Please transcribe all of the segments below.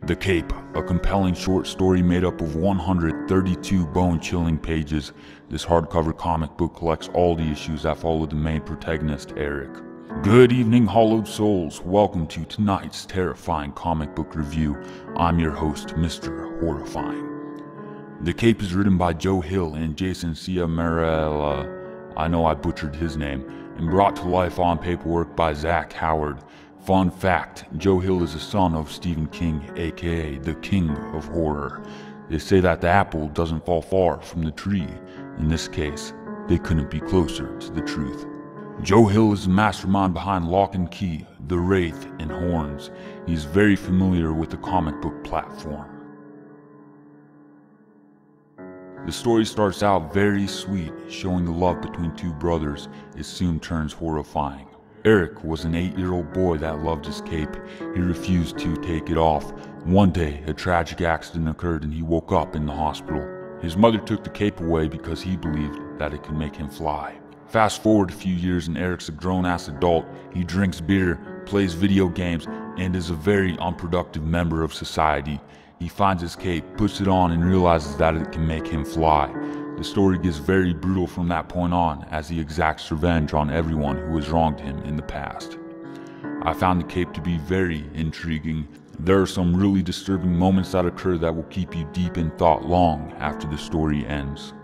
The Cape, a compelling short story made up of 132 bone-chilling pages. This hardcover comic book collects all the issues that follow the main protagonist, Eric. Good evening, Hollowed Souls. Welcome to tonight's terrifying comic book review. I'm your host, Mr. Horrifying. The Cape is written by Joe Hill and Jason Ciamarella, I know I butchered his name, and brought to life on paperwork by Zach Howard. Fun fact, Joe Hill is the son of Stephen King, aka the King of Horror. They say that the apple doesn't fall far from the tree. In this case, they couldn't be closer to the truth. Joe Hill is the mastermind behind Lock and Key, The Wraith, and Horns. He's very familiar with the comic book platform. The story starts out very sweet, showing the love between two brothers. It soon turns horrifying. Eric was an 8-year-old boy that loved his cape. He refused to take it off. One day, a tragic accident occurred and he woke up in the hospital. His mother took the cape away because he believed that it could make him fly. Fast forward a few years and Eric's a grown-ass adult. He drinks beer, plays video games, and is a very unproductive member of society. He finds his cape, puts it on, and realizes that it can make him fly. The story gets very brutal from that point on as he exacts revenge on everyone who has wronged him in the past. I found the cape to be very intriguing. There are some really disturbing moments that occur that will keep you deep in thought long after the story ends.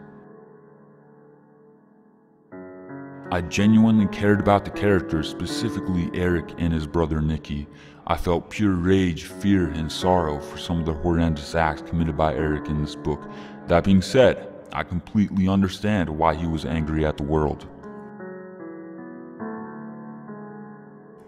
I genuinely cared about the characters, specifically Eric and his brother Nicky. I felt pure rage, fear, and sorrow for some of the horrendous acts committed by Eric in this book. That being said, I completely understand why he was angry at the world.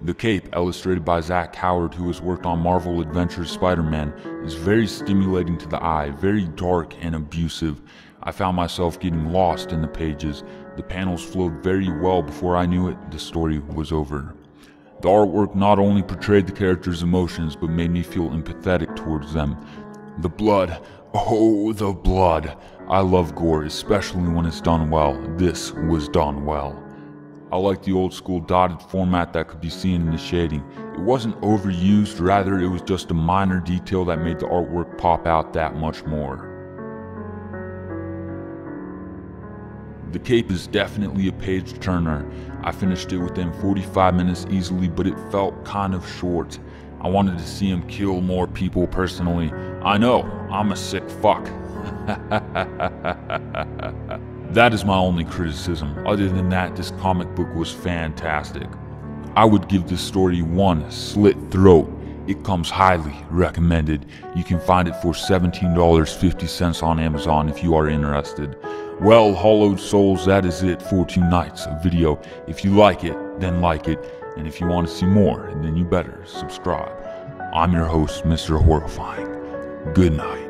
The Cape, illustrated by Zach Howard, who has worked on Marvel Adventures Spider-Man, is very stimulating to the eye, very dark and abusive. I found myself getting lost in the pages. The panels flowed very well. Before I knew it, the story was over. The artwork not only portrayed the characters' emotions, but made me feel empathetic towards them. The blood, oh, the blood. I love gore, especially when it's done well. This was done well. I like the old school dotted format that could be seen in the shading. It wasn't overused, rather it was just a minor detail that made the artwork pop out that much more. The Cape is definitely a page turner. I finished it within 45 minutes easily, but it felt kind of short. I wanted to see him kill more people personally. I know, I'm a sick fuck. That is my only criticism. Other than that, this comic book was fantastic. I would give this story 1 slit throat. It comes highly recommended. You can find it for $17.50 on Amazon if you are interested. Well, Hollowed Souls, that is it for tonight's video. If you like it, then like it. And if you want to see more, then you better subscribe. I'm your host, Mr. Horrifying. Good night.